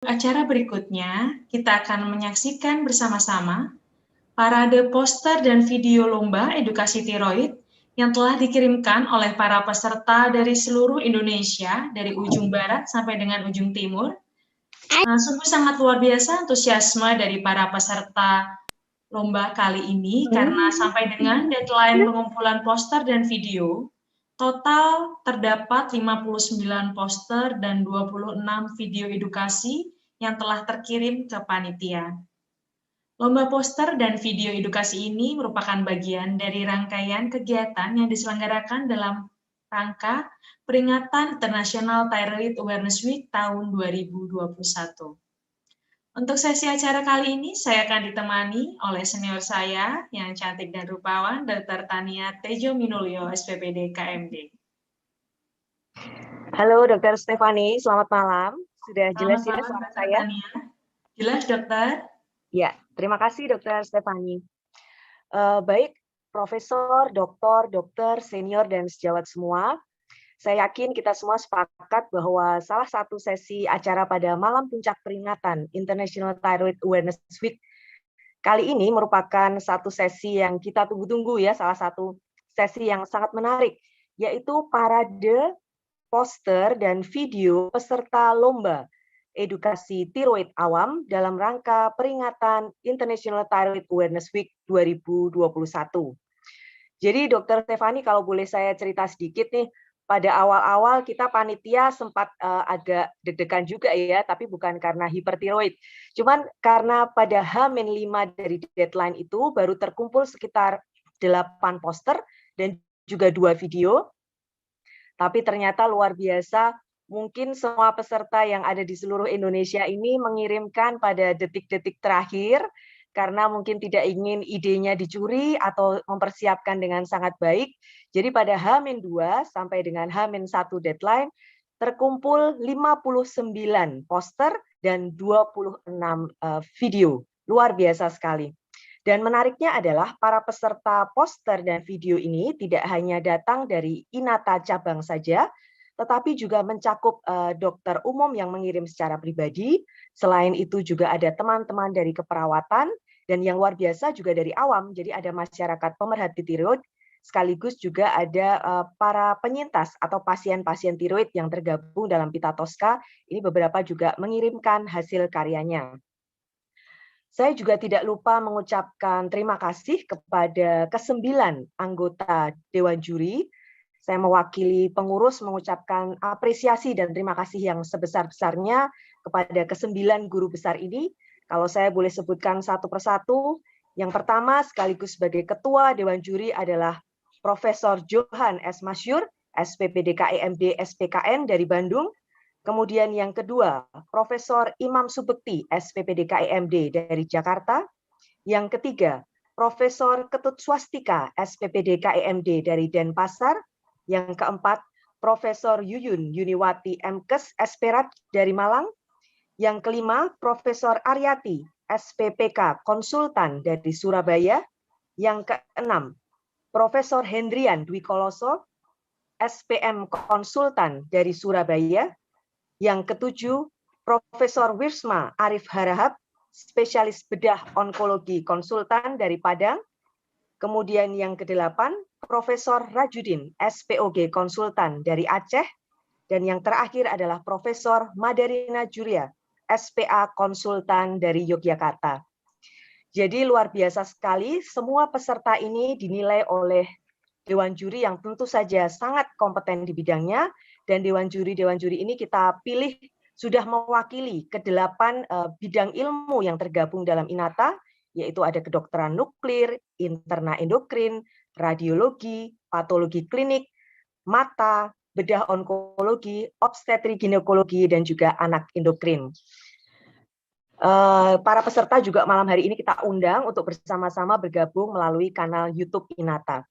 Acara berikutnya, kita akan menyaksikan bersama-sama parade poster dan video lomba edukasi tiroid yang telah dikirimkan oleh para peserta dari seluruh Indonesia, dari ujung barat sampai dengan ujung timur. Sungguh sangat luar biasa antusiasme dari para peserta lomba kali ini karena sampai dengan deadline pengumpulan poster dan video, total terdapat 59 poster dan 26 video edukasi yang telah terkirim ke panitia. Lomba poster dan video edukasi ini merupakan bagian dari rangkaian kegiatan yang diselenggarakan dalam rangka peringatan International Thyroid Awareness Week tahun 2021. Untuk sesi acara kali ini, saya akan ditemani oleh senior saya yang cantik dan rupawan, Dr. Tania Tejo Minulyo, SPPD KMD. Halo Dr. Stefani, selamat malam. Sudah jelas ya suara saya? Tania. Jelas, dokter? Ya, terima kasih Dr. Stefani. Baik, Profesor, dokter, senior, dan sejawat semua, saya yakin kita semua sepakat bahwa salah satu sesi acara pada malam puncak peringatan International Thyroid Awareness Week kali ini merupakan satu sesi yang kita tunggu-tunggu ya, salah satu sesi yang sangat menarik, yaitu parade poster dan video peserta lomba edukasi tiroid awam dalam rangka peringatan International Thyroid Awareness Week 2021. Jadi Dr. Stefani, kalau boleh saya cerita sedikit nih, pada awal-awal kita panitia sempat agak deg-degan juga ya, tapi bukan karena hipertiroid. Cuman karena pada H-5 dari deadline itu baru terkumpul sekitar 8 poster dan juga 2 video. Tapi ternyata luar biasa, mungkin semua peserta yang ada di seluruh Indonesia ini mengirimkan pada detik-detik terakhir, karena mungkin tidak ingin idenya dicuri atau mempersiapkan dengan sangat baik. Jadi pada H-2 sampai dengan H-1 deadline, terkumpul 59 poster dan 26 video. Luar biasa sekali. Dan menariknya adalah para peserta poster dan video ini tidak hanya datang dari INATA cabang saja, tetapi juga mencakup dokter umum yang mengirim secara pribadi. Selain itu juga ada teman-teman dari keperawatan, dan yang luar biasa juga dari awam, jadi ada masyarakat pemerhati tiroid, sekaligus juga ada para penyintas atau pasien-pasien tiroid yang tergabung dalam Pita Tosca, ini beberapa juga mengirimkan hasil karyanya. Saya juga tidak lupa mengucapkan terima kasih kepada ke-9 anggota Dewan Juri. Saya mewakili pengurus mengucapkan apresiasi dan terima kasih yang sebesar-besarnya kepada ke-9 guru besar ini. Kalau saya boleh sebutkan satu persatu, yang pertama sekaligus sebagai Ketua Dewan Juri adalah Profesor Johan S. Masyur, SPPD KEMD SPKN dari Bandung. Kemudian yang kedua, Profesor Imam Subekti, SPPD KEMD dari Jakarta. Yang ketiga, Profesor Ketut Swastika, SPPD KEMD dari Denpasar. Yang keempat, Profesor Yuyun Yuniwati MKes Esperat dari Malang. Yang kelima, Profesor Aryati, SPPK Konsultan dari Surabaya. Yang keenam, Profesor Hendrian Dwi Koloso, SPM Konsultan dari Surabaya. Yang ketujuh, Profesor Wirsma Arif Harahap, spesialis bedah onkologi konsultan dari Padang. Kemudian yang kedelapan, Profesor Rajudin, SPOG konsultan dari Aceh. Dan yang terakhir adalah Profesor Madarina Juria, SPA konsultan dari Yogyakarta. Jadi luar biasa sekali, semua peserta ini dinilai oleh Dewan Juri yang tentu saja sangat kompeten di bidangnya, dan Dewan Juri ini kita pilih sudah mewakili ke-8 bidang ilmu yang tergabung dalam INATA, yaitu ada kedokteran nuklir, interna endokrin, radiologi, patologi klinik, mata, bedah onkologi, obstetri ginekologi, dan juga anak endokrin. Para peserta juga malam hari ini kita undang untuk bersama-sama bergabung melalui kanal YouTube INATA.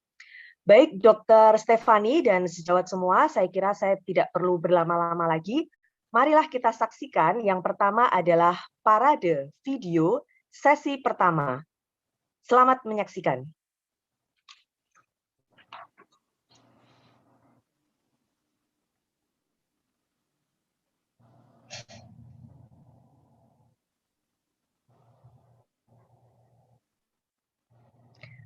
Baik, Dr. Stefani dan sejawat semua, saya kira saya tidak perlu berlama-lama lagi. Marilah kita saksikan yang pertama adalah parade video sesi pertama. Selamat menyaksikan.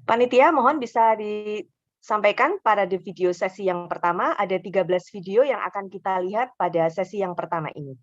Panitia, mohon bisa disampaikan pada di video sesi yang pertama, ada 13 video yang akan kita lihat pada sesi yang pertama ini.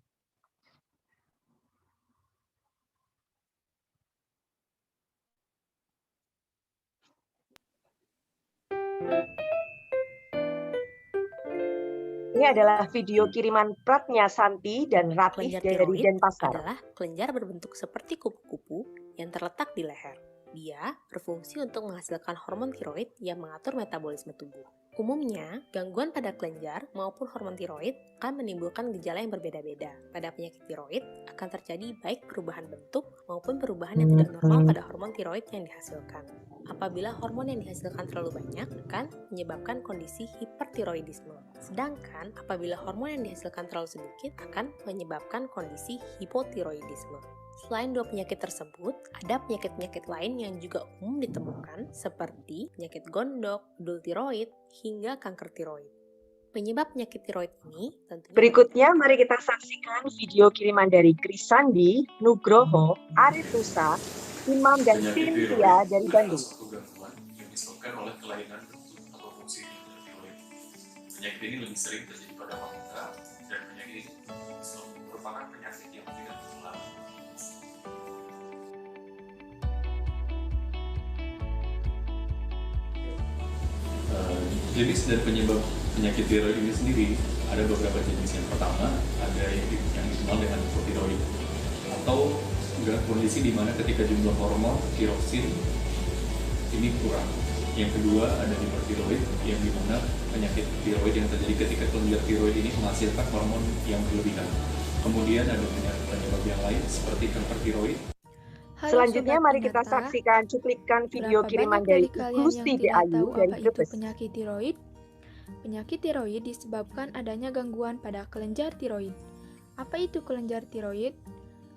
Ini adalah video kiriman Pratnya Santi dan Ratih Kelenjar dari tiroid Denpasar. adalah kelenjar berbentuk seperti kupu-kupu yang terletak di leher. Dia berfungsi untuk menghasilkan hormon tiroid yang mengatur metabolisme tubuh. Umumnya, gangguan pada kelenjar maupun hormon tiroid akan menimbulkan gejala yang berbeda-beda. Pada penyakit tiroid akan terjadi baik perubahan bentuk maupun perubahan yang tidak normal pada hormon tiroid yang dihasilkan. Apabila hormon yang dihasilkan terlalu banyak akan menyebabkan kondisi hipertiroidisme. Sedangkan apabila hormon yang dihasilkan terlalu sedikit akan menyebabkan kondisi hipotiroidisme. Selain dua penyakit tersebut, ada penyakit-penyakit lain yang juga umum ditemukan seperti penyakit gondok, bedul tiroid, hingga kanker tiroid. Penyebab penyakit tiroid ini tentunya... Berikutnya, mari kita saksikan video kiriman dari Krisandi, Nugroho, Aritusa, Imam, dan Cynthia dari Bandung. Satu gangguan yang disebabkan oleh kelainan bentuk atau fungsi di tiroid. Penyakit ini lebih sering terjadi pada wanita dan penyakit ini merupakan penyakit yang tidak menular. Jenis dan penyebab penyakit tiroid ini sendiri ada beberapa jenis. Yang pertama ada yang dikenal dengan hipotiroid atau kondisi di mana ketika jumlah hormon tiroksin ini kurang. Yang kedua ada hipertiroid yang dimana penyakit tiroid yang terjadi ketika kelenjar tiroid ini menghasilkan hormon yang berlebihan. Kemudian ada penyebab yang lain seperti kanker tiroid. Selanjutnya mari kita saksikan cuplikan video kiriman dari Gusti Ayu dari Brebes. Penyakit tiroid? Penyakit tiroid disebabkan adanya gangguan pada kelenjar tiroid. Apa itu kelenjar tiroid?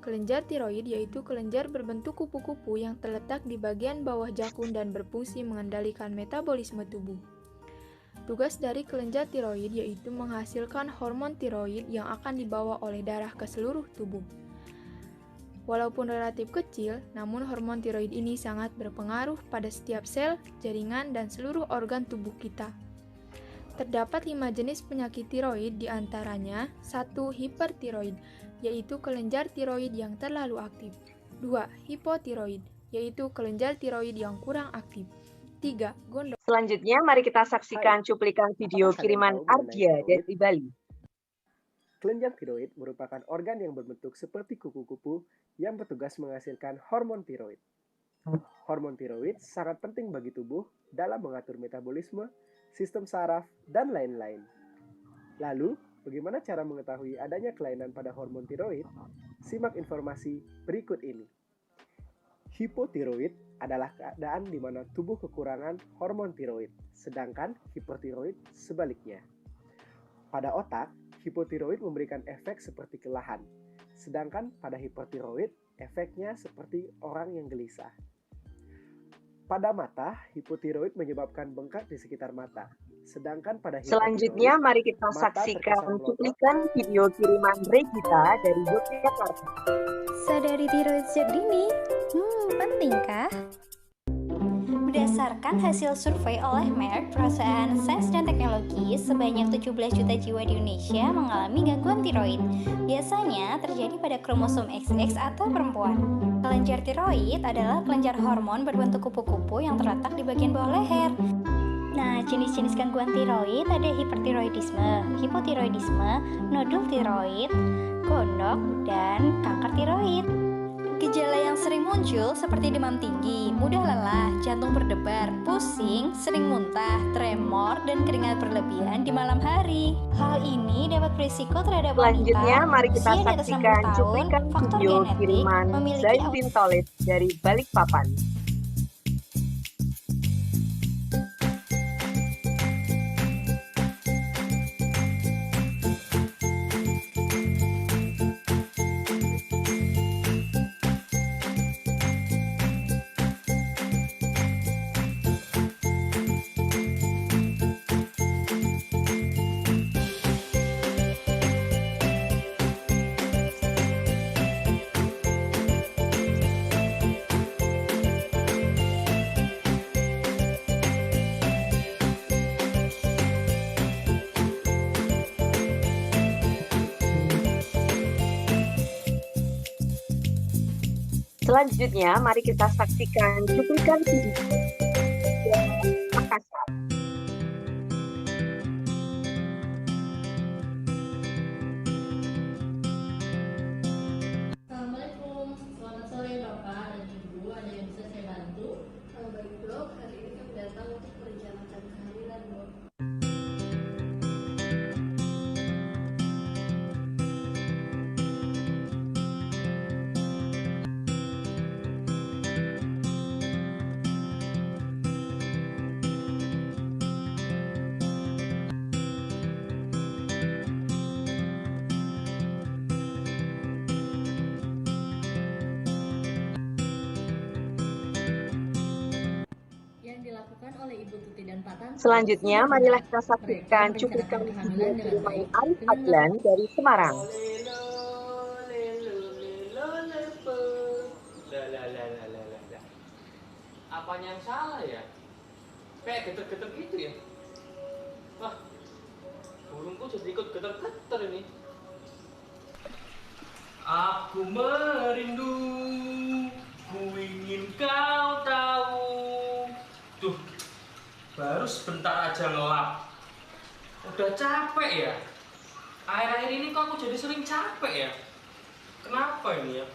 Kelenjar tiroid yaitu kelenjar berbentuk kupu-kupu yang terletak di bagian bawah jakun dan berfungsi mengendalikan metabolisme tubuh. Tugas dari kelenjar tiroid yaitu menghasilkan hormon tiroid yang akan dibawa oleh darah ke seluruh tubuh. Walaupun relatif kecil, namun hormon tiroid ini sangat berpengaruh pada setiap sel, jaringan, dan seluruh organ tubuh kita. Terdapat 5 jenis penyakit tiroid diantaranya 1. Hipertiroid, yaitu kelenjar tiroid yang terlalu aktif. 2. Hipotiroid, yaitu kelenjar tiroid yang kurang aktif. 3. Gondok. Selanjutnya mari kita saksikan cuplikan video kiriman Ardia dari Bali. Kelenjar tiroid merupakan organ yang berbentuk seperti kupu-kupu yang bertugas menghasilkan hormon tiroid. Hormon tiroid sangat penting bagi tubuh dalam mengatur metabolisme, sistem saraf, dan lain-lain. Lalu, bagaimana cara mengetahui adanya kelainan pada hormon tiroid? Simak informasi berikut ini. Hipotiroid adalah keadaan di mana tubuh kekurangan hormon tiroid, sedangkan hipotiroid sebaliknya. Pada otak, hipotiroid memberikan efek seperti kelelahan, sedangkan pada hipertiroid efeknya seperti orang yang gelisah. Pada mata, hipotiroid menyebabkan bengkak di sekitar mata, sedangkan pada selanjutnya mari kita saksikan cuplikan video kiriman Regita dari Yogyakarta. Sadari tiroid sejak dini, pentingkah? Berdasarkan hasil survei oleh Merck, perusahaan sains dan teknologi, sebanyak 17 juta jiwa di Indonesia mengalami gangguan tiroid. Biasanya terjadi pada kromosom XX atau perempuan. Kelenjar tiroid adalah kelenjar hormon berbentuk kupu-kupu yang terletak di bagian bawah leher. Nah, jenis-jenis gangguan tiroid ada hipertiroidisme, hipotiroidisme, nodul tiroid, gondok, dan kanker tiroid. Gejala yang sering muncul seperti demam tinggi, mudah lelah, jantung berdebar, pusing, sering muntah, tremor, dan keringat berlebihan di malam hari. Hal ini dapat berisiko terhadap wanita. Selanjutnya, mari kita saksikan cuplikan video kiriman Zain bin Tolib dari Balikpapan. Selanjutnya, mari kita saksikan cuplikan video Makassar. Assalamualaikum, selamat sore Bapak dan Ibu. Ada yang bisa saya bantu? Baik Dok, hari ini kami datang untuk merencanakan kehamilan Dok. Dilakukan oleh Ibu Tuti dan Pak Tanto. Selanjutnya, marilah kita saksikan cuplikan video kiriman Arif Adlan dari Semarang. Apanya yang salah ya? Kayak geter-geter gitu ya? Wah, burungku jadi ikut geter-geter ini. Aku merindu, ku ingin kau tahu. Tuh, baru sebentar aja ngelap. Udah capek ya? Akhir-akhir ini kok aku jadi sering capek ya? Kenapa ini ya?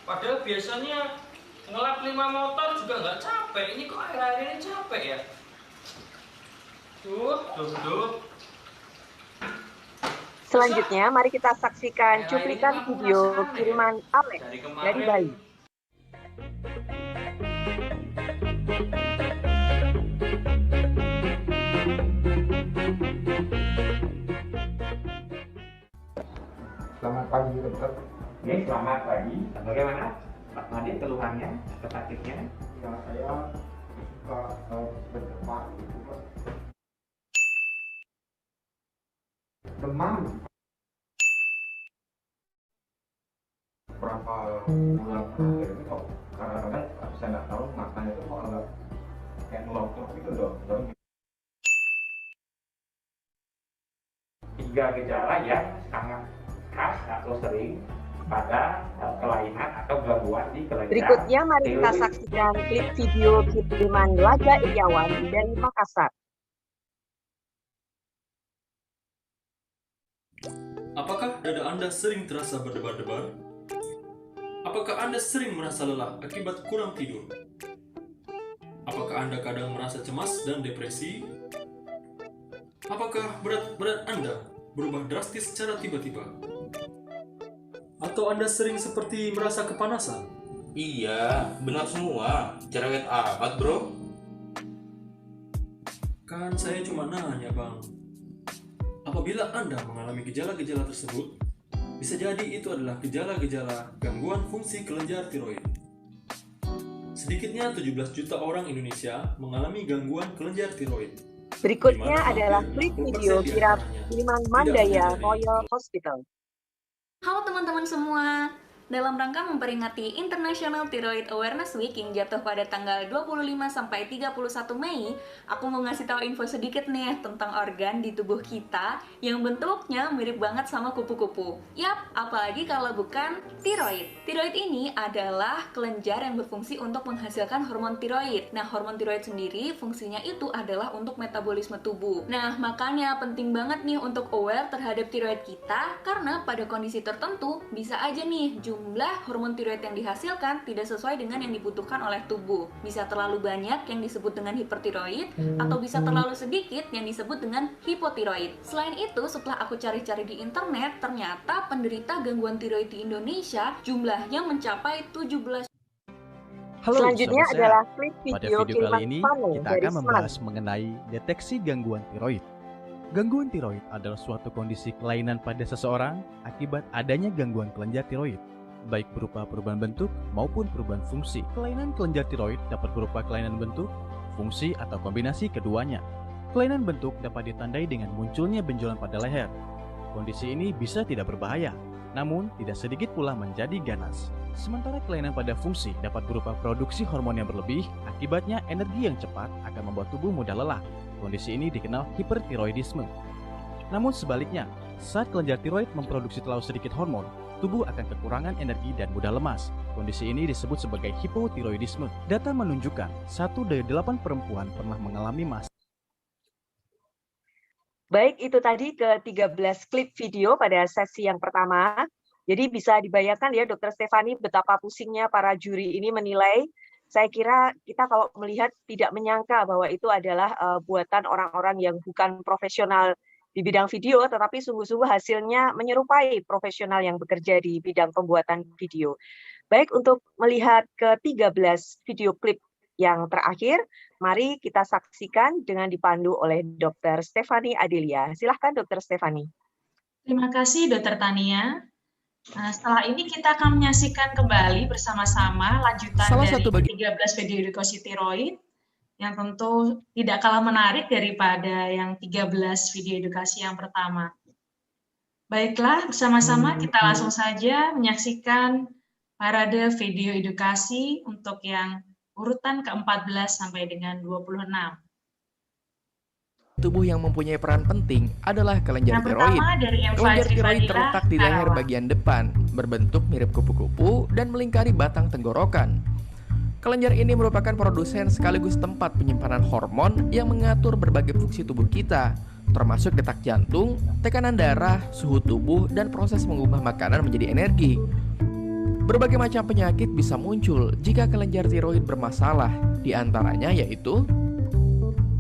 Padahal biasanya ngelap 5 motor juga nggak capek. Ini kok akhir-akhir ini capek ya? Duh. Selanjutnya, mari kita saksikan cuplikan video kiriman Alex dari Bali. Selamat pagi dokter. Oke, selamat pagi. Bagaimana Pak Madin keluhannya atau sakitnya? Ya, saya suka berdebar gitu, Pak. Demam. Berapa bulan terakhir itu kok kadang-kadang saya nggak tahu matanya itu kok agak kayak ngelotok gitu dok. 3 gejala yang sangat khas atau sering pada kelainan atau gangguan di kelenjar. Berikutnya, mari kita saksikan klip video kiriman Laga Iriawan dari Makassar. Apakah dada Anda sering terasa berdebar-debar? Apakah Anda sering merasa lelah akibat kurang tidur? Apakah Anda kadang merasa cemas dan depresi? Apakah berat Anda berubah drastis secara tiba-tiba? Atau Anda sering seperti merasa kepanasan? Iya, benar semua. Cerewet amat, bro. Kan saya cuma nanya, Bang. Apabila Anda mengalami gejala-gejala tersebut, bisa jadi itu adalah gejala-gejala gangguan fungsi kelenjar tiroid. Sedikitnya 17 juta orang Indonesia mengalami gangguan kelenjar tiroid. Berikutnya adalah klip video kiriman Mandaya Royal Hospital. Halo teman-teman semua, dalam rangka memperingati International Thyroid Awareness Week yang jatuh pada tanggal 25 sampai 31 Mei, aku mau ngasih tahu info sedikit nih tentang organ di tubuh kita yang bentuknya mirip banget sama kupu-kupu. Yap, apalagi kalau bukan tiroid. Tiroid ini adalah kelenjar yang berfungsi untuk menghasilkan hormon tiroid. Nah, hormon tiroid sendiri fungsinya itu adalah untuk metabolisme tubuh. Nah, makanya penting banget nih untuk aware terhadap tiroid kita karena pada kondisi tertentu bisa aja nih jumlah hormon tiroid yang dihasilkan tidak sesuai dengan yang dibutuhkan oleh tubuh. Bisa terlalu banyak yang disebut dengan hipertiroid atau bisa terlalu sedikit yang disebut dengan hipotiroid. Selain itu, setelah aku cari-cari di internet, ternyata penderita gangguan tiroid di Indonesia jumlahnya mencapai 17. Halo, selanjutnya adalah klip pada video video kali ini kita dari akan membahas mengenai deteksi gangguan tiroid. Gangguan tiroid adalah suatu kondisi kelainan pada seseorang akibat adanya gangguan kelenjar tiroid, baik berupa perubahan bentuk maupun perubahan fungsi. Kelainan kelenjar tiroid dapat berupa kelainan bentuk, fungsi, atau kombinasi keduanya. Kelainan bentuk dapat ditandai dengan munculnya benjolan pada leher. Kondisi ini bisa tidak berbahaya, namun tidak sedikit pula menjadi ganas. Sementara kelainan pada fungsi dapat berupa produksi hormon yang berlebih, akibatnya energi yang cepat akan membuat tubuh mudah lelah. Kondisi ini dikenal hipertiroidisme. Namun sebaliknya, saat kelenjar tiroid memproduksi terlalu sedikit hormon, tubuh akan kekurangan energi dan mudah lemas. Kondisi ini disebut sebagai hipotiroidisme. Data menunjukkan 1 dari 8 perempuan pernah mengalami masa. Baik, itu tadi ke-13 klip video pada sesi yang pertama. Jadi bisa dibayangkan ya Dr. Stefani betapa pusingnya para juri ini menilai. Saya kira kita kalau melihat tidak menyangka bahwa itu adalah buatan orang-orang yang bukan profesional di bidang video, tetapi sungguh-sungguh hasilnya menyerupai profesional yang bekerja di bidang pembuatan video. Baik, untuk melihat ke-13 video klip yang terakhir, mari kita saksikan dengan dipandu oleh Dr. Stefani Adelia. Silahkan Dr. Stefani. Terima kasih Dr. Tania. Nah, setelah ini kita akan menyaksikan kembali bersama-sama lanjutan dari 13 video edukasi tiroid yang tentu tidak kalah menarik daripada yang 13 video edukasi yang pertama. Baiklah, bersama-sama kita langsung saja menyaksikan parade video edukasi untuk yang urutan ke-14 sampai dengan 26. Tubuh yang mempunyai peran penting adalah kelenjar Yang tiroid. pertama dari M. Kelenjar Fajri tiroid Fadila, terletak di leher Karawang. bagian depan, berbentuk mirip kupu-kupu dan melingkari batang tenggorokan. Kelenjar ini merupakan produsen sekaligus tempat penyimpanan hormon yang mengatur berbagai fungsi tubuh kita, termasuk detak jantung, tekanan darah, suhu tubuh, dan proses mengubah makanan menjadi energi. Berbagai macam penyakit bisa muncul jika kelenjar tiroid bermasalah, di antaranya yaitu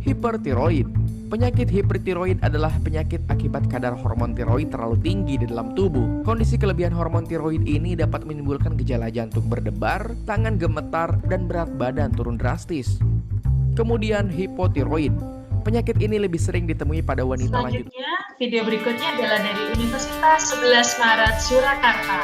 hipertiroid. Penyakit hipertiroid adalah penyakit akibat kadar hormon tiroid terlalu tinggi di dalam tubuh. Kondisi kelebihan hormon tiroid ini dapat menimbulkan gejala jantung berdebar, tangan gemetar, dan berat badan turun drastis. Kemudian hipotiroid. Penyakit ini lebih sering ditemui pada wanita lanjut. Selanjutnya, video berikutnya adalah dari Universitas 11 Maret Surakarta.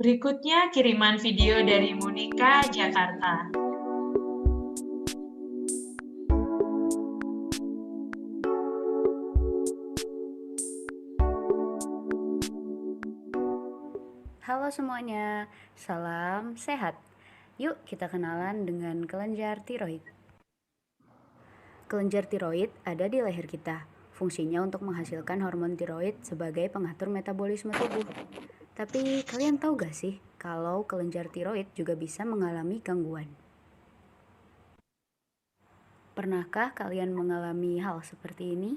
Berikutnya kiriman video dari Monica, Jakarta. Halo semuanya, salam sehat. Yuk kita kenalan dengan kelenjar tiroid. Kelenjar tiroid ada di leher kita. Fungsinya untuk menghasilkan hormon tiroid sebagai pengatur metabolisme tubuh. Tapi kalian tahu gak sih kalau kelenjar tiroid juga bisa mengalami gangguan? Pernahkah kalian mengalami hal seperti ini?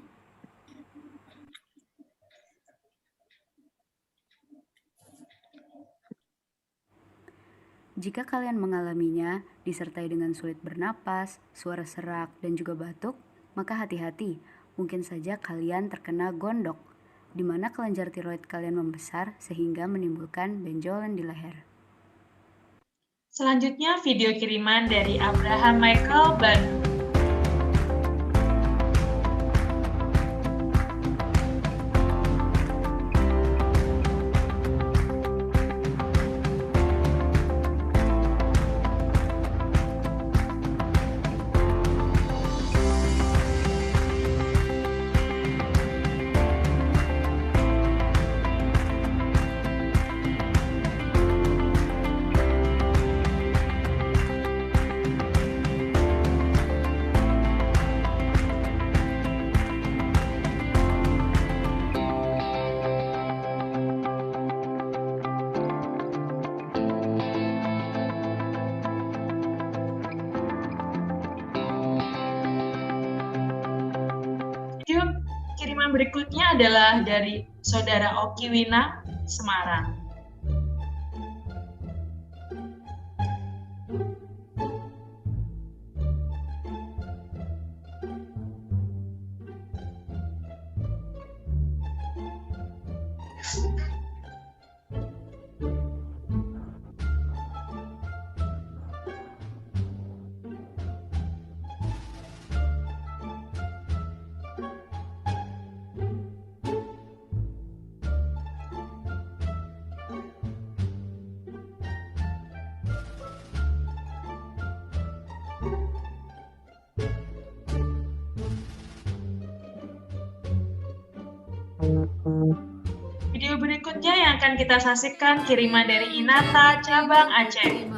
Jika kalian mengalaminya, disertai dengan sulit bernapas, suara serak, dan juga batuk, maka hati-hati, mungkin saja kalian terkena gondok, di mana kelenjar tiroid kalian membesar sehingga menimbulkan benjolan di leher. Selanjutnya video kiriman dari Abraham Michael, Bandung. Video kiriman berikutnya adalah dari Saudara Oki Wina, Semarang. akan kita saksikan kiriman dari Inata, cabang Aceh.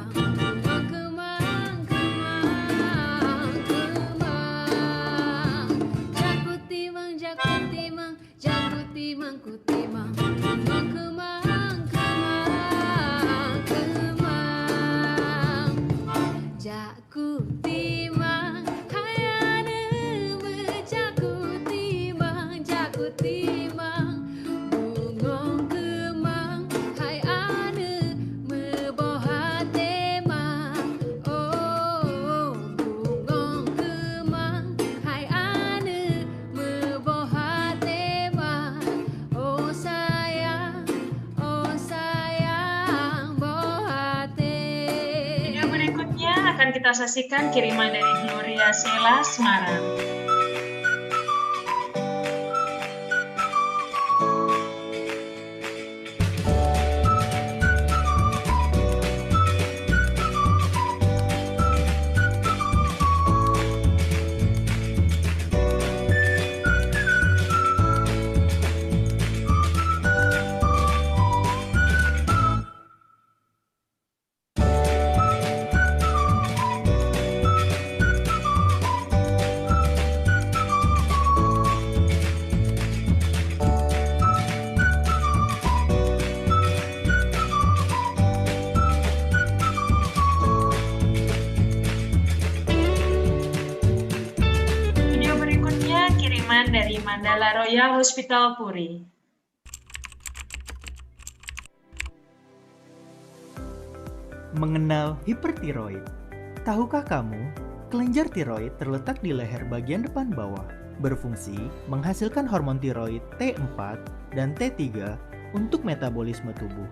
Akan kita saksikan kiriman dari Gloria Sela, Semarang. Dari Mandala Royal Hospital Puri. Mengenal hipertiroid. Tahukah kamu, kelenjar tiroid terletak di leher bagian depan bawah, berfungsi menghasilkan hormon tiroid T4 dan T3 untuk metabolisme tubuh.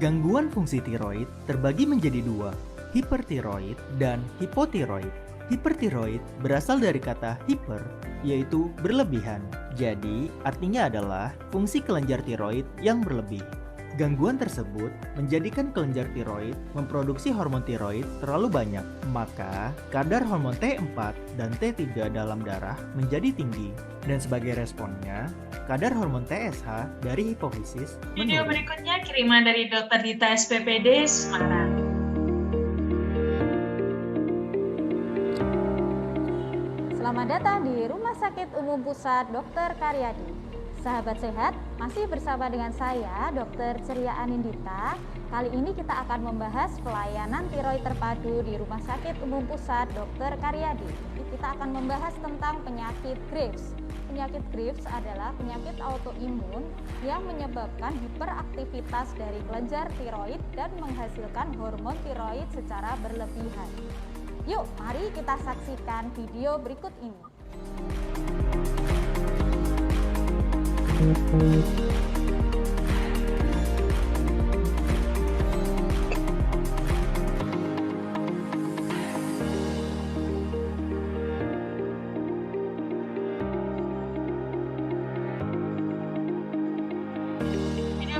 Gangguan fungsi tiroid terbagi menjadi dua, hipertiroid dan hipotiroid. Hipertiroid berasal dari kata hiper, yaitu berlebihan. Jadi, artinya adalah fungsi kelenjar tiroid yang berlebih. Gangguan tersebut menjadikan kelenjar tiroid memproduksi hormon tiroid terlalu banyak, maka kadar hormon T4 dan T3 dalam darah menjadi tinggi. Dan sebagai responnya, kadar hormon TSH dari hipofisis menurun. Video berikutnya kiriman dari Dr. Dita SPPD, Semarang. Selamat datang di Rumah Sakit Umum Pusat Dr. Karyadi. Sahabat sehat, masih bersama dengan saya, Dr. Ceria Anindita. Kali ini kita akan membahas pelayanan tiroid terpadu di Rumah Sakit Umum Pusat Dr. Karyadi. Kita akan membahas tentang penyakit Graves. Penyakit Graves adalah penyakit autoimun yang menyebabkan hiperaktivitas dari kelenjar tiroid dan menghasilkan hormon tiroid secara berlebihan. Yuk, mari kita saksikan video berikut ini.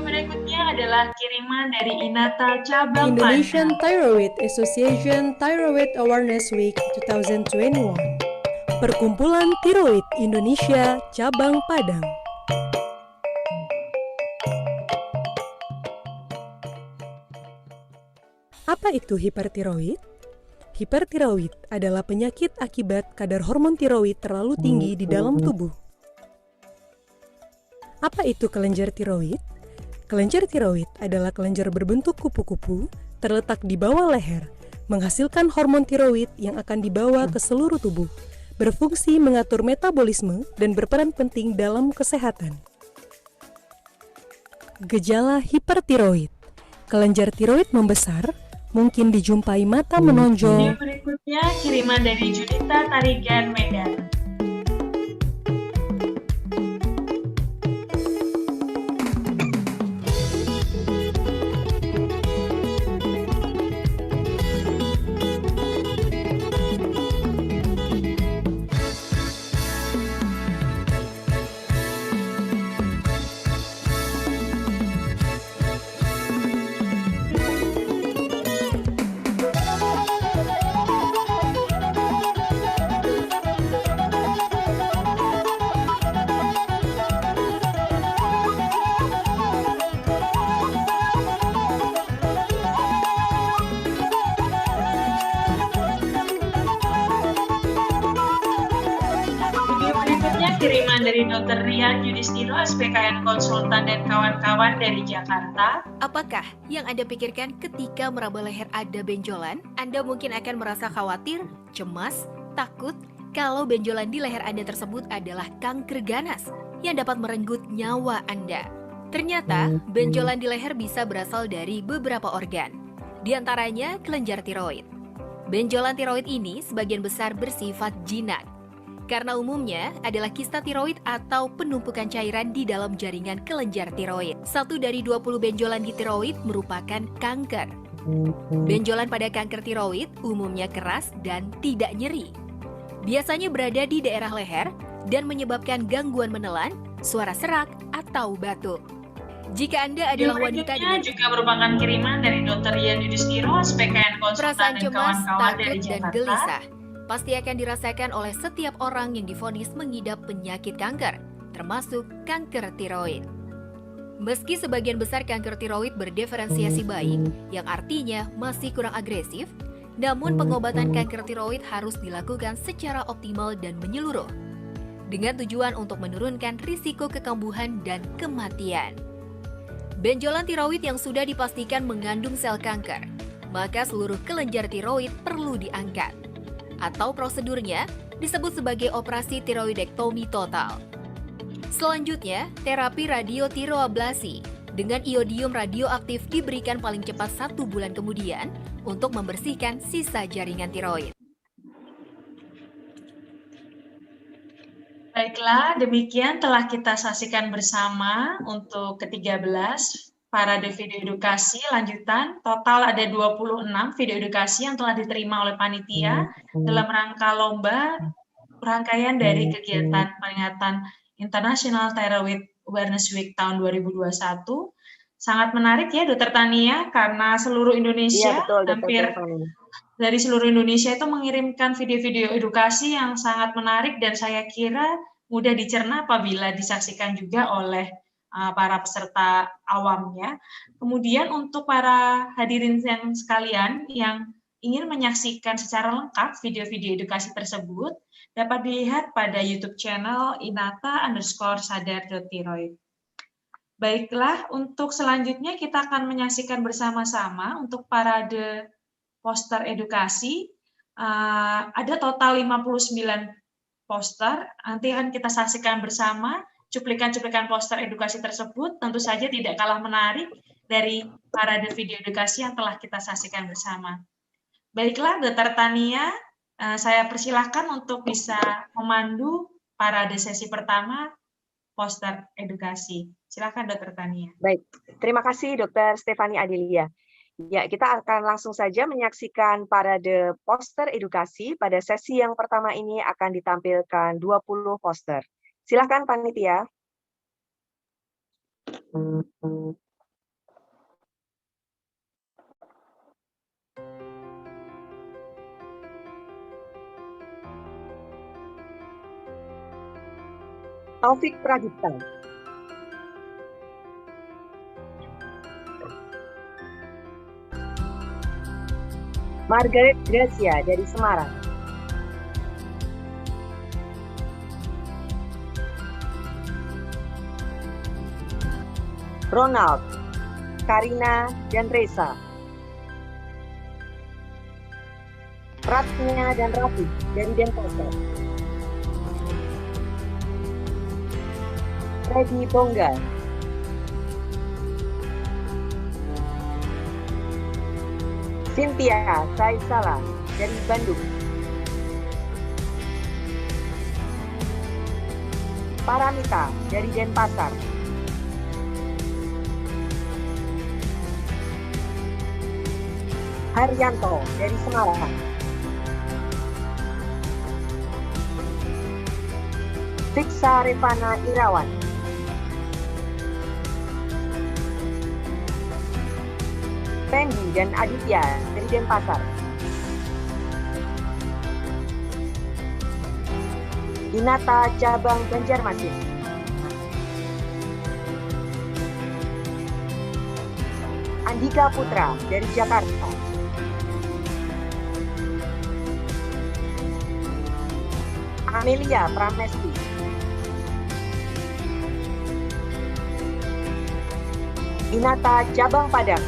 Berikutnya adalah kiriman dari Inata, cabang Indonesian Padang. Thyroid Association Thyroid Awareness Week 2021. Perkumpulan Tiroid Indonesia, cabang Padang. Apa itu hipertiroid? Hipertiroid adalah penyakit akibat kadar hormon tiroid terlalu tinggi di dalam tubuh. Apa itu kelenjar tiroid? Kelenjar tiroid adalah kelenjar berbentuk kupu-kupu terletak di bawah leher, menghasilkan hormon tiroid yang akan dibawa ke seluruh tubuh, berfungsi mengatur metabolisme dan berperan penting dalam kesehatan. Gejala hipertiroid. Kelenjar tiroid membesar, mungkin dijumpai mata menonjol. Video berikutnya kiriman dari Judita Tarigan, Medan. dari Dr. Rian Yudhistiro, SPKN Konsultan dan kawan-kawan dari Jakarta. Apakah yang Anda pikirkan ketika meraba leher ada benjolan? Anda mungkin akan merasa khawatir, cemas, takut kalau benjolan di leher Anda tersebut adalah kanker ganas yang dapat merenggut nyawa Anda. Ternyata, benjolan di leher bisa berasal dari beberapa organ, di antaranya kelenjar tiroid. Benjolan tiroid ini sebagian besar bersifat jinak, karena umumnya adalah kista tiroid atau penumpukan cairan di dalam jaringan kelenjar tiroid. 1 dari 20 benjolan di tiroid merupakan kanker. Benjolan pada kanker tiroid umumnya keras dan tidak nyeri. Biasanya berada di daerah leher dan menyebabkan gangguan menelan, suara serak, atau batuk. Jika Anda adalah wanita dengan juga merupakan kiriman dari Dr. Rian Yudhistiro, SPKN Konsultan perasaan dan cemas, kawan-kawan dari takut, dan Jakarta. gelisah pasti akan dirasakan oleh setiap orang yang divonis mengidap penyakit kanker, termasuk kanker tiroid. Meski sebagian besar kanker tiroid berdiferensiasi baik, yang artinya masih kurang agresif, namun pengobatan kanker tiroid harus dilakukan secara optimal dan menyeluruh, dengan tujuan untuk menurunkan risiko kekambuhan dan kematian. Benjolan tiroid yang sudah dipastikan mengandung sel kanker, maka seluruh kelenjar tiroid perlu diangkat. Atau prosedurnya disebut sebagai operasi tiroidektomi total. Selanjutnya, terapi radiotiroablasi dengan iodium radioaktif diberikan paling cepat 1 bulan kemudian untuk membersihkan sisa jaringan tiroid. Baiklah, demikian telah kita saksikan bersama untuk ke-13 parade video edukasi lanjutan. Total ada 26 video edukasi yang telah diterima oleh panitia dalam rangka lomba rangkaian dari kegiatan peringatan International Thyroid Awareness Week tahun 2021. Sangat menarik ya Dr. Tania, karena seluruh Indonesia, hampir dari seluruh Indonesia itu mengirimkan video-video edukasi yang sangat menarik dan saya kira mudah dicerna apabila disaksikan juga oleh para peserta awamnya. Kemudian untuk para hadirin yang sekalian yang ingin menyaksikan secara lengkap video-video edukasi tersebut, dapat dilihat pada YouTube channel inata_sadar.tiroid. Baiklah, untuk selanjutnya kita akan menyaksikan bersama-sama untuk parade poster edukasi. Ada total 59 poster, nanti akan kita saksikan bersama cuplikan-cuplikan poster edukasi tersebut, tentu saja tidak kalah menarik dari parade video edukasi yang telah kita saksikan bersama. Baiklah, Dr. Tania, saya persilahkan untuk bisa memandu parade sesi pertama poster edukasi. Silakan Dr. Tania. Baik, terima kasih Dr. Stefani Adelia. Ya, kita akan langsung saja menyaksikan parade poster edukasi. Pada sesi yang pertama ini akan ditampilkan 20 poster. Silakan panitia. Taufik Pradipta. Margaret Gracia dari Semarang. Ronald, Karina, dan Reza. Pratnya dan Raffi dari Denpasar. Freddy Bongga. Cynthia Saisala dari Bandung. Paramita dari Denpasar. Haryanto dari Semarang. Fiksa Revana Irawan. Fendi dan Aditya dari Denpasar. Inata Cabang Banjarmasin. Andika Putra dari Jakarta. Amelia Pramesti. Inata Cabang Padang.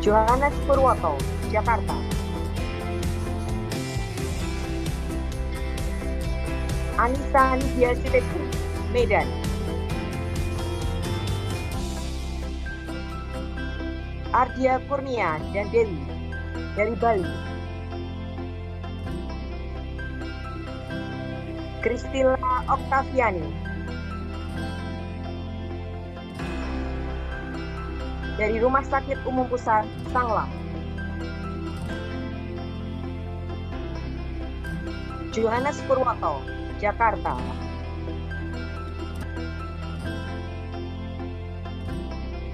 Johannes Purwoto, Jakarta. Anissa Nidia Siteku, Medan. Ardia Kurnia dan Dewi dari Bali. Kristila Oktaviani dari Rumah Sakit Umum Pusat Sanglah. Johannes Purwoto, Jakarta.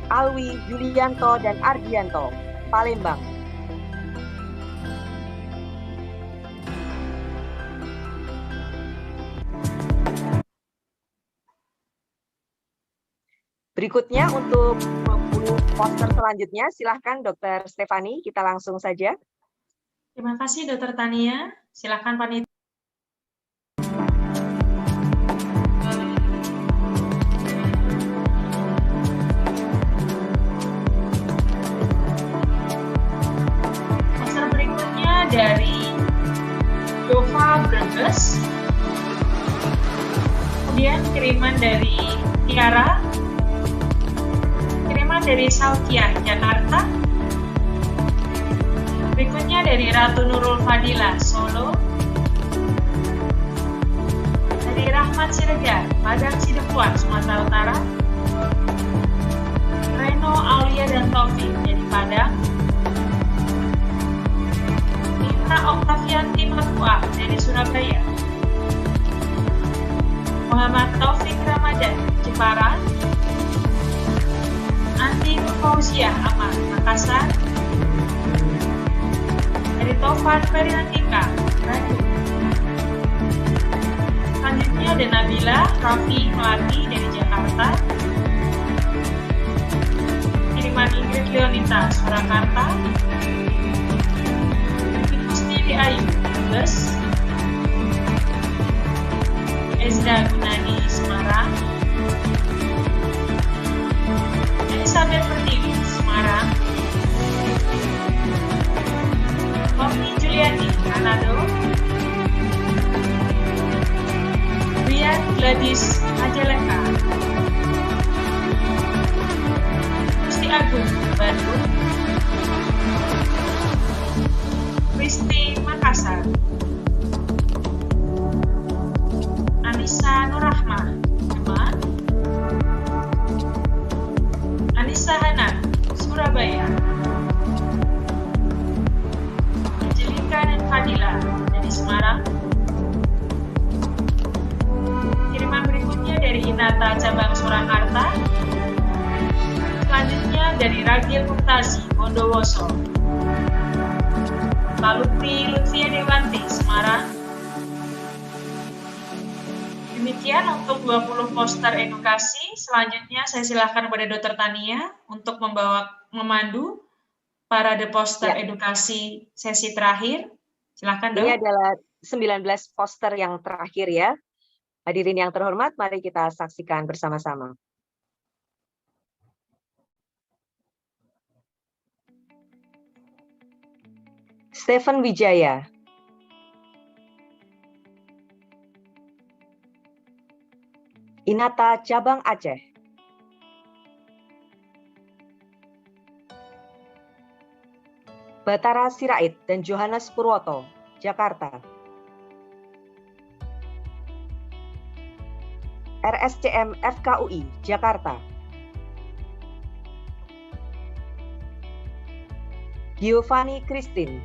Alwi Yulianto dan Ardianto, Palembang. Berikutnya untuk 20 poster selanjutnya, silahkan Dr. Stefani, kita langsung saja. Terima kasih Dr. Tania, silahkan panitia. Poster berikutnya dari Dova Brebes, kemudian kiriman dari Tiara, dari Saukiah, Jakarta. Berikutnya dari Ratu Nurul Fadila, Solo. Dari Rahmat Siregar, Padang Sidempuan, Sumatera Utara. Reno, Aulia, dan Taufik dari Padang. Mitra Oktavianti Matua dari Surabaya. Muhammad Taufik Ramadan, Jepara. Andi Fauziah Amal, Makassar. Dari Taufan Feriantika, Bandung. Selanjutnya ada Nabila Raffi Melati dari Jakarta. Kiriman Ingrid Leonita, Surakarta. Kusniri Ayu, Brebes. Ezra Gunadi, Semarang. Elizabeth Pertiwi, Semarang. Tommy Juliani, Manado. Rian Gladys Majalengka. Gusti Agung, Bandung. Kristi, Makassar. Anissa Nurrahmah, Demak. Anissa Hana, Surabaya. Angelika dan Fadila dari Semarang. Kiriman berikutnya dari Inata Cabang Surakarta. Selanjutnya dari Ragil Mumtazi, Bondowoso. Lutfi Lutfia Dewanti, Semarang. Demikian untuk 20 poster edukasi. Selanjutnya saya silakan kepada Dr. Tania untuk memandu parade poster edukasi sesi terakhir. Silakan, Dok. Ini adalah 19 poster yang terakhir ya. Hadirin yang terhormat, mari kita saksikan bersama-sama. Stephen Wijaya. Inata Cabang Aceh. Batara Sirait dan Johannes Purwoto, Jakarta. RSCM FKUI, Jakarta. Giovanni Christine.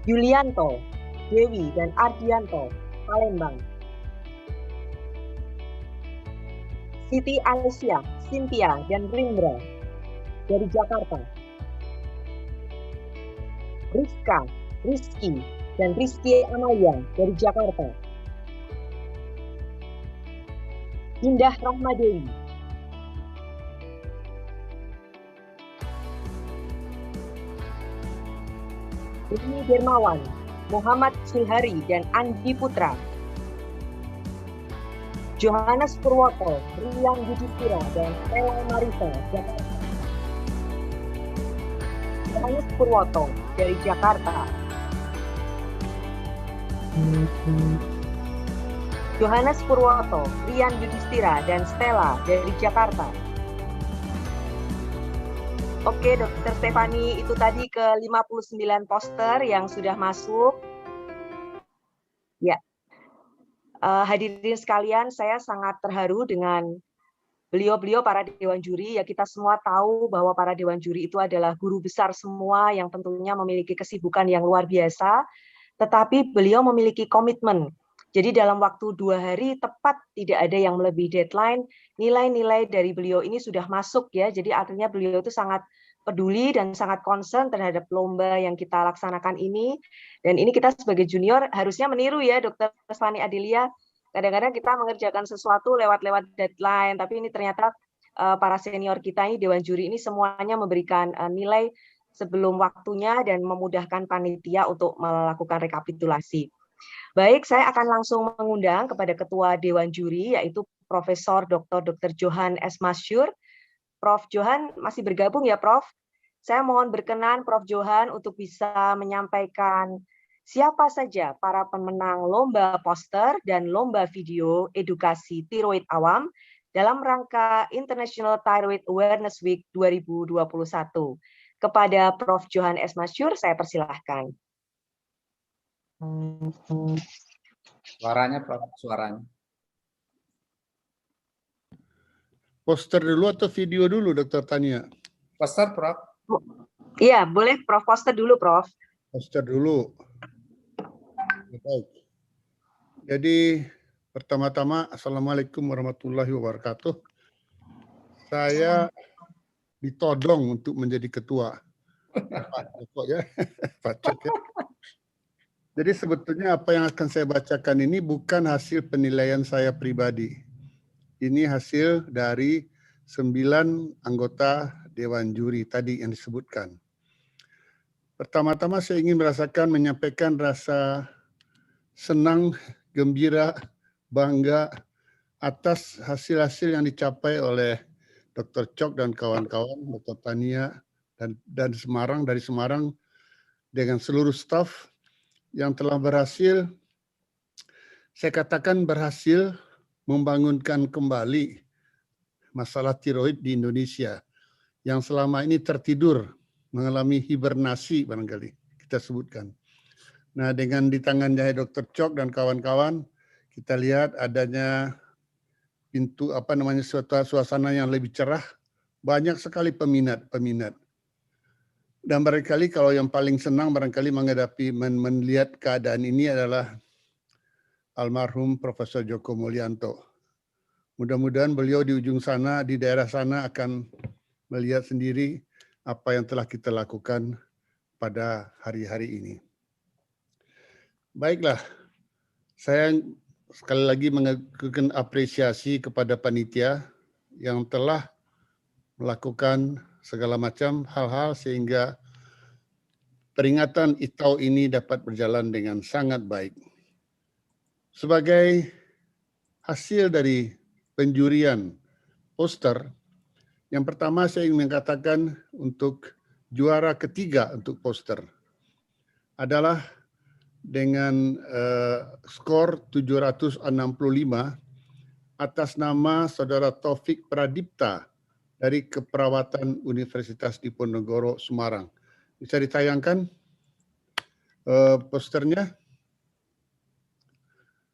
Yulianto, Dewi, dan Ardianto, Palembang. Siti Aisyah, Cynthia, dan Rindra dari Jakarta. Rizka, Rizky, dan Rizky Amalia dari Jakarta. Indah Rahmadewi. Denny Dermawan, Muhammad Sulhari, dan Andi Putra. Johannes Purwoto, Rian Yudhistira, dan Stella Marisa, Jakarta. Johannes Purwoto dari Jakarta. Johannes Purwoto, Rian Yudhistira, dan Stella dari Jakarta. Oke, Dr. Stefani, itu tadi ke 59 poster yang sudah masuk. Ya, hadirin sekalian, saya sangat terharu dengan beliau-beliau para dewan juri. Ya, kita semua tahu bahwa para dewan juri itu adalah guru besar semua yang tentunya memiliki kesibukan yang luar biasa, tetapi beliau memiliki komitmen. Jadi dalam waktu 2 hari tepat, tidak ada yang melebihi deadline, nilai-nilai dari beliau ini sudah masuk ya. Jadi artinya beliau itu sangat peduli dan sangat concern terhadap lomba yang kita laksanakan ini. Dan ini kita sebagai junior harusnya meniru ya, Dr. Fani Adelia. Kadang-kadang kita mengerjakan sesuatu lewat deadline, tapi ini ternyata para senior kita ini, dewan juri ini semuanya memberikan nilai sebelum waktunya dan memudahkan panitia untuk melakukan rekapitulasi. Baik, saya akan langsung mengundang kepada Ketua Dewan Juri, yaitu Profesor Dr. Johan S. Masyur. Prof. Johan masih bergabung ya, Prof? Saya mohon berkenan Prof. Johan untuk bisa menyampaikan siapa saja para pemenang lomba poster dan lomba video edukasi tiroid awam dalam rangka International Thyroid Awareness Week 2021. Kepada Prof. Johan S. Masyur, saya persilahkan. Suaranya, Prof. Suaranya. Poster dulu atau video dulu, Dr. Tania? Poster, Prof. Iya, boleh Prof. Poster dulu, Prof. Poster dulu. Baik. Jadi, pertama-tama, Assalamualaikum warahmatullahi wabarakatuh. Saya ditodong untuk menjadi ketua. Pak Joko ya. Pak Joko ya. Jadi sebetulnya apa yang akan saya bacakan ini bukan hasil penilaian saya pribadi. Ini hasil dari 9 anggota Dewan Juri tadi yang disebutkan. Pertama-tama saya ingin menyampaikan rasa senang, gembira, bangga atas hasil-hasil yang dicapai oleh Dr. Chok dan kawan-kawan, Dr. Tania dan Semarang, dari Semarang dengan seluruh staf yang telah berhasil, saya katakan berhasil membangunkan kembali masalah tiroid di Indonesia yang selama ini tertidur, mengalami hibernasi barangkali kita sebutkan. Nah, dengan di tangannya Dr. Chok dan kawan-kawan, kita lihat adanya pintu suasana yang lebih cerah, banyak sekali peminat. Dan barangkali kalau yang paling senang barangkali melihat keadaan ini adalah almarhum Profesor Joko Mulyanto. Mudah-mudahan beliau di ujung sana, di daerah sana akan melihat sendiri apa yang telah kita lakukan pada hari-hari ini. Baiklah, saya sekali lagi mengaturkan apresiasi kepada panitia yang telah melakukan segala macam hal-hal sehingga peringatan ITAU ini dapat berjalan dengan sangat baik. Sebagai hasil dari penjurian poster, yang pertama saya ingin mengatakan untuk juara ketiga untuk poster adalah dengan skor 765 atas nama Saudara Taufik Pradipta dari Keperawatan Universitas Diponegoro, Semarang. Bisa ditayangkan posternya?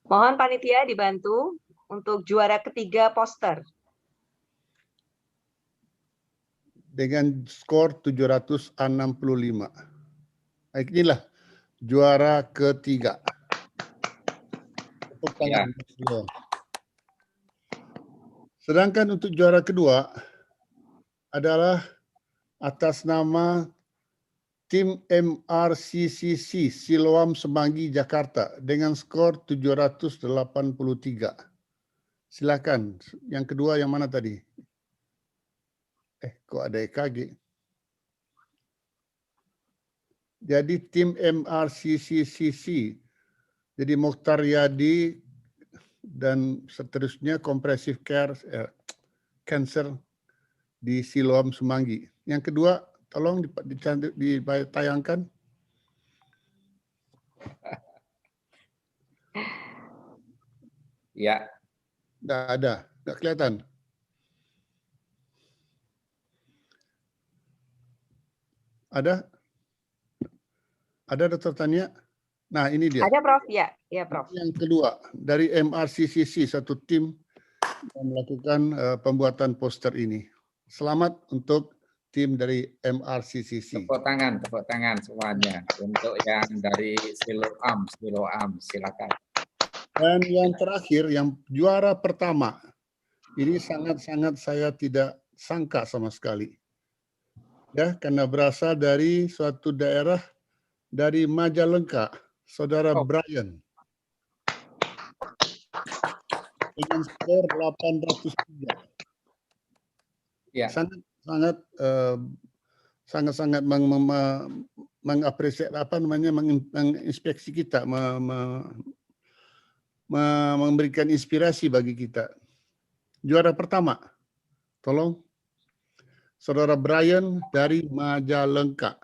Mohon panitia dibantu untuk juara ketiga poster. Dengan skor 765. Baik, inilah juara ketiga. Ya. Sedangkan untuk juara kedua adalah atas nama tim MRCCC Siloam Semanggi Jakarta dengan skor 783. Silakan. Yang kedua yang mana tadi? Kok ada EKG? Jadi tim MRCCCC, jadi Mokhtar Yadi dan seterusnya Comprehensive Care Cancer di Siloam Semanggi. Yang kedua, tolong ditayangkan. Ya. Nggak ada, nggak kelihatan. Ada? Ada Dr. Tania? Nah, ini dia. Ada, Prof. Ya, ya, Prof. Yang kedua, dari MRCCC, satu tim yang melakukan pembuatan poster ini. Selamat untuk tim dari MRCCC. Tepuk tangan semuanya untuk yang dari Siloam, silakan. Dan yang terakhir, yang juara pertama, ini sangat-sangat saya tidak sangka sama sekali. Ya, karena berasal dari suatu daerah dari Majalengka, Saudara Brian. Dengan skor 803. Ya. Sangat mengapresiasi menginspeksi kita, memberikan inspirasi bagi kita. Juara pertama, tolong, Saudara Brian dari Majalengka.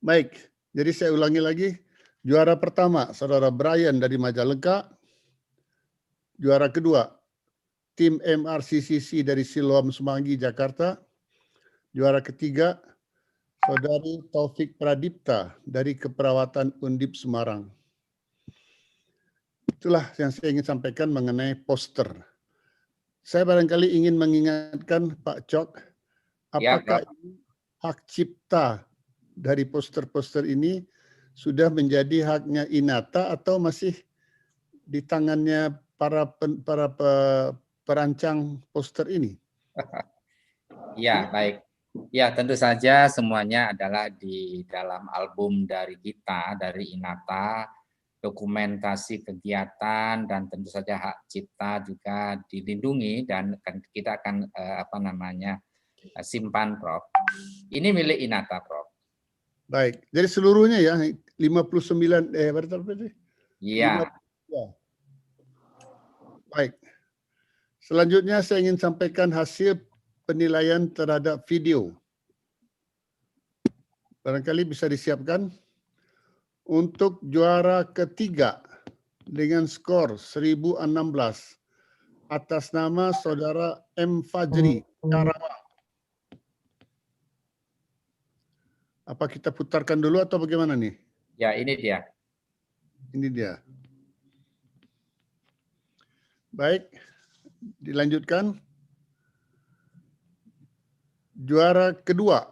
Baik, jadi saya ulangi lagi. Juara pertama, Saudara Brian dari Majalengka. Juara kedua, tim MRCCC dari Siloam Semanggi, Jakarta. Juara ketiga, Saudari Taufik Pradipta dari Keperawatan Undip Semarang. Itulah yang saya ingin sampaikan mengenai poster. Saya barangkali ingin mengingatkan Pak Cok, apakah ini hak cipta dari poster-poster ini sudah menjadi haknya Inata atau masih di tangannya para perancang poster ini? Ya, baik. Ya, tentu saja semuanya adalah di dalam album dari kita, dari Inata, dokumentasi kegiatan dan tentu saja hak cipta juga dilindungi dan kita akan simpan, Prof. Ini milik Inata, Prof. Baik, jadi seluruhnya ya 59 berapa sih? Iya. Baik. Selanjutnya saya ingin sampaikan hasil penilaian terhadap video. Barangkali bisa disiapkan. Untuk juara ketiga dengan skor 1016 atas nama Saudara M. Fajri, Karawang. Apa kita putarkan dulu atau bagaimana nih? Ya, ini dia. Ini dia. Baik, dilanjutkan. Juara kedua,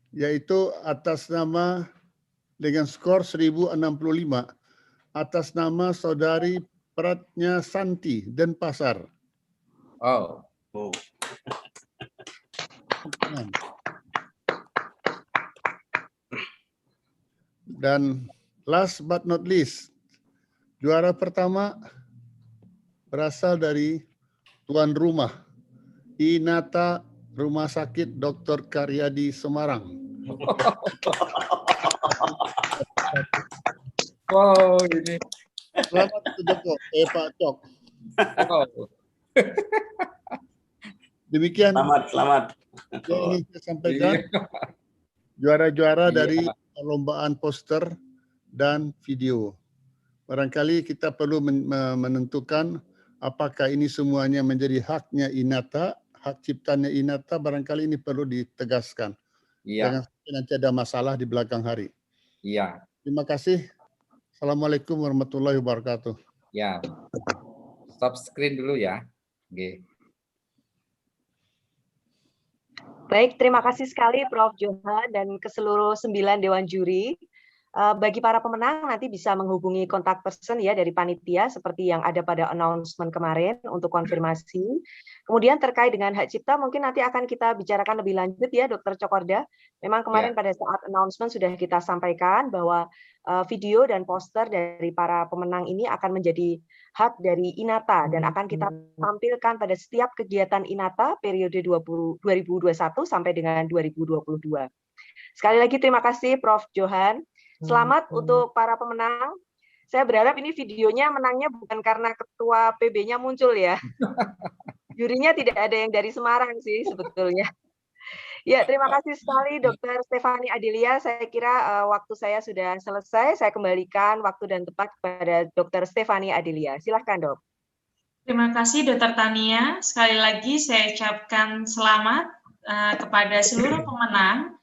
yaitu atas nama dengan skor 1065 atas nama Saudari Pratnya Santi Denpasar. Oh. Dan last but not least, juara pertama berasal dari tuan rumah Inata Rumah Sakit Dr. Karyadi Semarang. Wow, ini. Selamat Joko, Pak Cok. Demikian. Selamat. Yang ingin saya sampaikan. Juara-juara dari perlombaan poster dan video. Barangkali kita perlu menentukan apakah ini semuanya menjadi haknya Inata, hak ciptanya Inata, barangkali ini perlu ditegaskan. Jangan sampai nanti ada masalah di belakang hari. Iya. Terima kasih. Assalamualaikum warahmatullahi wabarakatuh. Ya. Stop screen dulu ya. Oke. Baik, terima kasih sekali Prof. Johan dan ke seluruh 9 Dewan Juri. Bagi para pemenang nanti bisa menghubungi kontak person ya dari panitia seperti yang ada pada announcement kemarin untuk konfirmasi. Kemudian terkait dengan hak cipta mungkin nanti akan kita bicarakan lebih lanjut ya Dr. Cokorda. Memang kemarin pada saat announcement sudah kita sampaikan bahwa video dan poster dari para pemenang ini akan menjadi hak dari INATA dan akan kita tampilkan pada setiap kegiatan INATA periode 2021 sampai dengan 2022. Sekali lagi terima kasih Prof. Johan. Selamat untuk para pemenang. Saya berharap ini videonya menangnya bukan karena ketua PB-nya muncul ya. Jurinya tidak ada yang dari Semarang sih sebetulnya. Ya, terima kasih sekali Dr. Stefani Adelia. Saya kira waktu saya sudah selesai. Saya kembalikan waktu dan tempat kepada Dr. Stefani Adelia. Silahkan Dok. Terima kasih Dr. Tania. Sekali lagi saya ucapkan selamat kepada seluruh pemenang.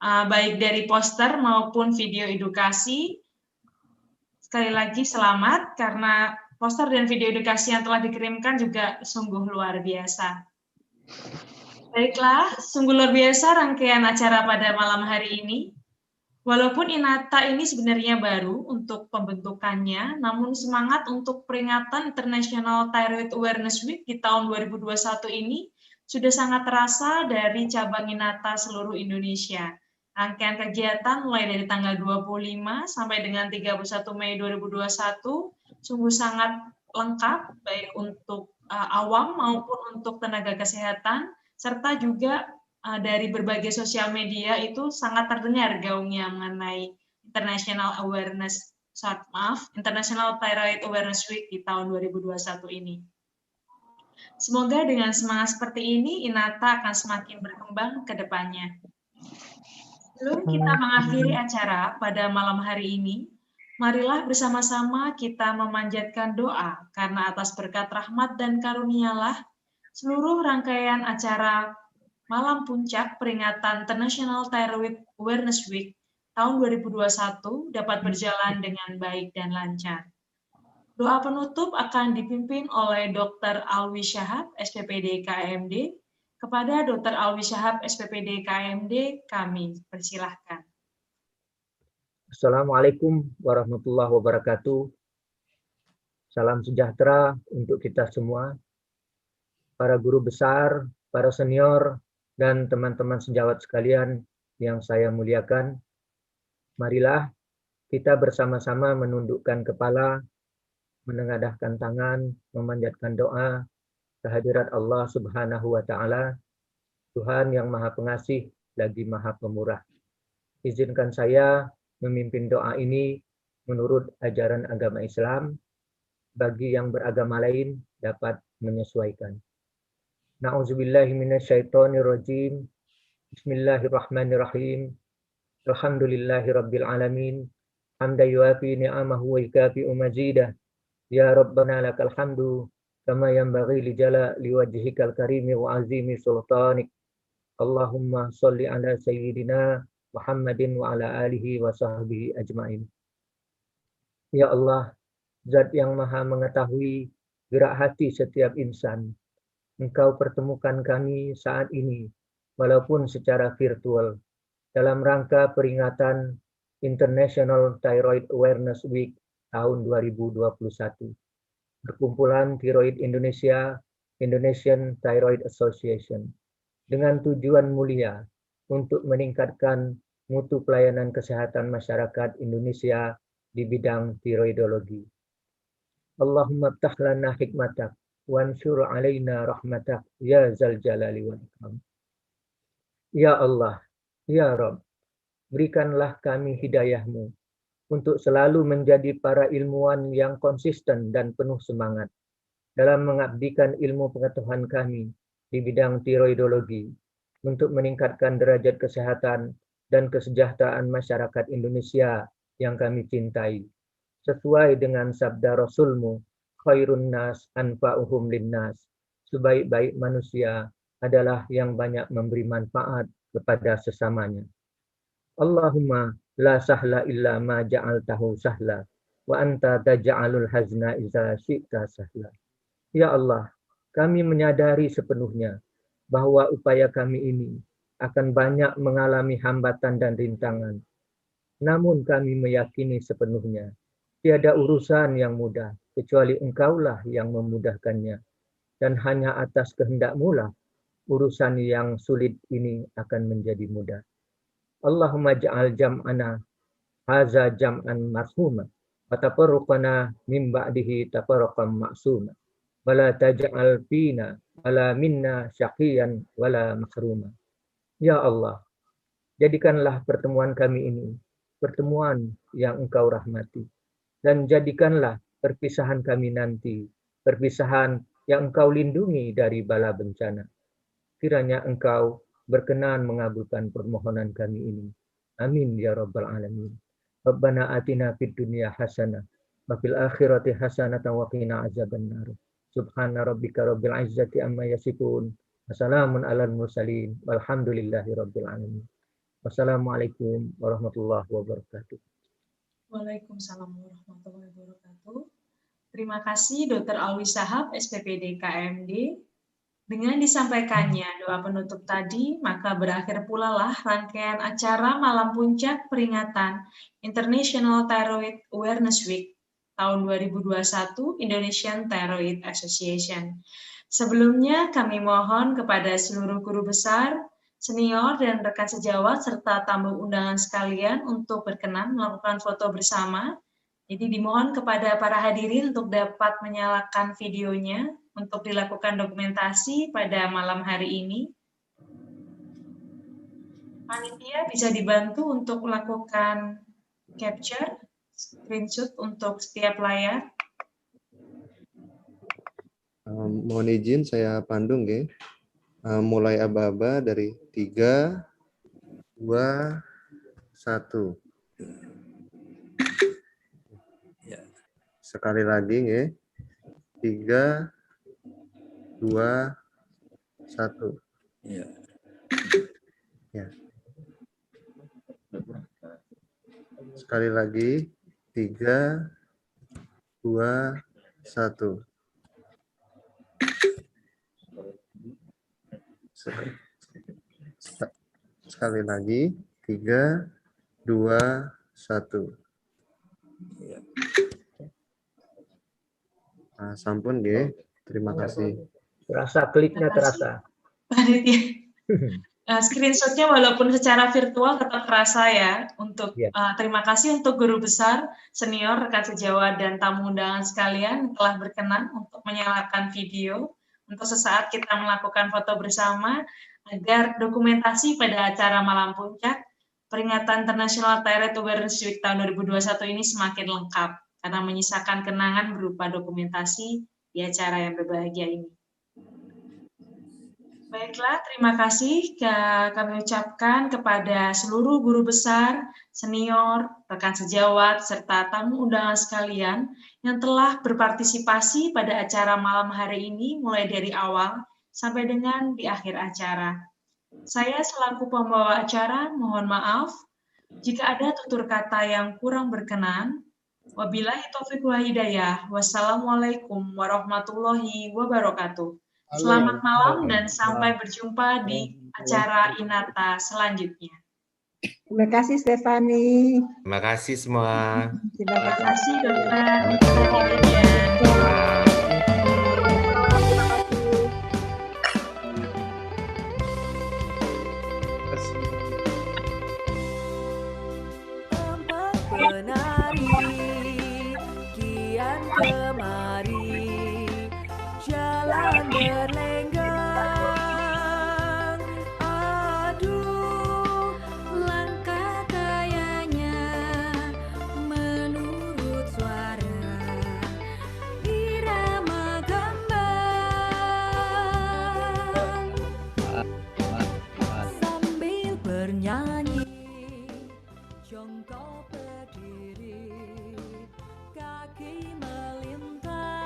Baik dari poster maupun video edukasi. Sekali lagi selamat karena poster dan video edukasi yang telah dikirimkan juga sungguh luar biasa. Baiklah, sungguh luar biasa rangkaian acara pada malam hari ini. Walaupun INATA ini sebenarnya baru untuk pembentukannya, namun semangat untuk peringatan International Thyroid Awareness Week di tahun 2021 ini sudah sangat terasa dari cabang INATA seluruh Indonesia. Rangkaian kegiatan mulai dari tanggal 25 sampai dengan 31 Mei 2021 sungguh sangat lengkap, baik untuk awam maupun untuk tenaga kesehatan, serta juga dari berbagai sosial media itu sangat terdengar gaungnya mengenai International Thyroid Awareness Week di tahun 2021 ini. Semoga dengan semangat seperti ini, INATA akan semakin berkembang ke depannya. Sebelum kita mengakhiri acara pada malam hari ini, marilah bersama-sama kita memanjatkan doa karena atas berkat rahmat dan karunialah seluruh rangkaian acara Malam Puncak peringatan International Thyroid Awareness Week tahun 2021 dapat berjalan dengan baik dan lancar. Doa penutup akan dipimpin oleh Dr. Alwi Syahab, SPPD KMD. Kepada Dr. Alwi Syahab, SPPD KMD, kami persilahkan. Assalamualaikum warahmatullahi wabarakatuh. Salam sejahtera untuk kita semua, para guru besar, para senior, dan teman-teman sejawat sekalian yang saya muliakan. Marilah kita bersama-sama menundukkan kepala, menengadahkan tangan, memanjatkan doa kehadirat Allah Subhanahu wa Ta'ala, Tuhan yang Maha Pengasih lagi Maha Pemurah. Izinkan saya memimpin doa ini menurut ajaran agama Islam. Bagi yang beragama lain dapat menyesuaikan. Na'udzubillahi minasyaitonirrajim. Bismillahirrahmanirrahim. Alhamdulillahi rabbil alamin. Hamdan yuafi ni'amahu wa yukafi'u mazidah. Ya Rabbana lakal hamdu kama yanbaghi li jalali wajhikal karimi wa azimi sultanik. Allahumma sholli ala sayyidina Muhammadin wa ala alihi wa sahbihi ajmain. Ya Allah, Zat yang Maha mengetahui gerak hati setiap insan, Engkau pertemukan kami saat ini, walaupun secara virtual, dalam rangka peringatan International Thyroid Awareness Week tahun 2021. Perkumpulan Tiroid Indonesia, Indonesian Thyroid Association, dengan tujuan mulia untuk meningkatkan mutu pelayanan kesehatan masyarakat Indonesia di bidang tiroidologi. Allahumma ftah lana hikmatak wansur alaina rahmatak ya zal jalali wal ikram. Ya Allah, ya Rabb, berikanlah kami hidayahmu untuk selalu menjadi para ilmuwan yang konsisten dan penuh semangat dalam mengabdikan ilmu pengetahuan kami di bidang tiroidologi untuk meningkatkan derajat kesehatan dan kesejahteraan masyarakat Indonesia yang kami cintai. Sesuai dengan sabda Rasulmu, khairun nas anfa'uhum linnas. Sebaik-baik manusia adalah yang banyak memberi manfaat kepada sesamanya. Allahumma la sahla illa ma ja'altahu sahla wa anta taj'alul hazna iza syi'ta sahla. Ya Allah, kami menyadari sepenuhnya bahwa upaya kami ini akan banyak mengalami hambatan dan rintangan. Namun kami meyakini sepenuhnya, tiada urusan yang mudah, kecuali Engkaulah yang memudahkannya. Dan hanya atas kehendak-Mu lah urusan yang sulit ini akan menjadi mudah. Allahumma ja'al jam'ana haza jam'an marhuma wa tafarruqana min ba'dihi tafarruqan ma'suma wa la taj'al fina wala minna syaqiyan wala mahruma. Ya Allah, jadikanlah pertemuan kami ini pertemuan yang Engkau rahmati, dan jadikanlah perpisahan kami nanti perpisahan yang Engkau lindungi dari bala bencana. Kiranya Engkau berkenan mengabulkan permohonan kami ini. Amin ya rabbal alamin. Rabbana atina fid dunya hasanah wa fil akhirati hasanatan wa qina azabannar. Subhana rabbika rabbil izzati amma yasifun. Wassalamun alal mursalin walhamdulillahi rabbil alamin. Wassalamualaikum warahmatullahi wabarakatuh. Waalaikumsalam warahmatullahi wabarakatuh. Terima kasih Dr. Alwi Shahab, SPPD KMD. Dengan disampaikannya doa penutup tadi, maka berakhir pula lah rangkaian acara Malam Puncak Peringatan International Thyroid Awareness Week tahun 2021 Indonesian Thyroid Association. Sebelumnya kami mohon kepada seluruh guru besar, senior, dan rekan sejawat serta tamu undangan sekalian untuk berkenan melakukan foto bersama. Jadi dimohon kepada para hadirin untuk dapat menyalakan videonya untuk dilakukan dokumentasi pada malam hari ini. Panitia bisa dibantu untuk melakukan capture, screenshot untuk setiap layar. Mohon izin saya pandu nggih. Mulai aba-aba dari 3, 2, 1. Sekali lagi nggih. 3, 2, 1. Ya. Sekali lagi. 3, 2, 1. Sekali lagi. 3, 2, 1. Sampun nggih. Terima kasih. Terasa kliknya terasa. Screenshotnya walaupun secara virtual tetap terasa ya. Untuk terima kasih untuk guru besar, senior, rekan sejawat, dan tamu undangan sekalian yang telah berkenan untuk menyalakan video untuk sesaat kita melakukan foto bersama agar dokumentasi pada acara Malam Puncak Peringatan International Thyroid Awareness Week tahun 2021 ini semakin lengkap karena menyisakan kenangan berupa dokumentasi di acara yang berbahagia ini. Baiklah, terima kasih kami ucapkan kepada seluruh guru besar, senior, rekan sejawat, serta tamu undangan sekalian yang telah berpartisipasi pada acara malam hari ini mulai dari awal sampai dengan di akhir acara. Saya selaku pembawa acara mohon maaf jika ada tutur kata yang kurang berkenan. Wabillahi taufiq wal hidayah. Wassalamualaikum warahmatullahi wabarakatuh. Selamat malam dan sampai berjumpa di acara Inata selanjutnya. Terima kasih Stefani. Terima kasih semua. Terima kasih dokter. Kemari jalan berlenggang, aduh langkah kayanya menurut suara irama gambang sambil bernyanyi jongkok berdiri kaki melintang,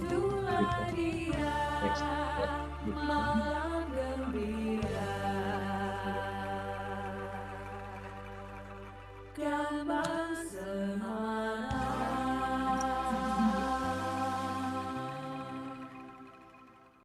Itulah dia malam gembira. Gambar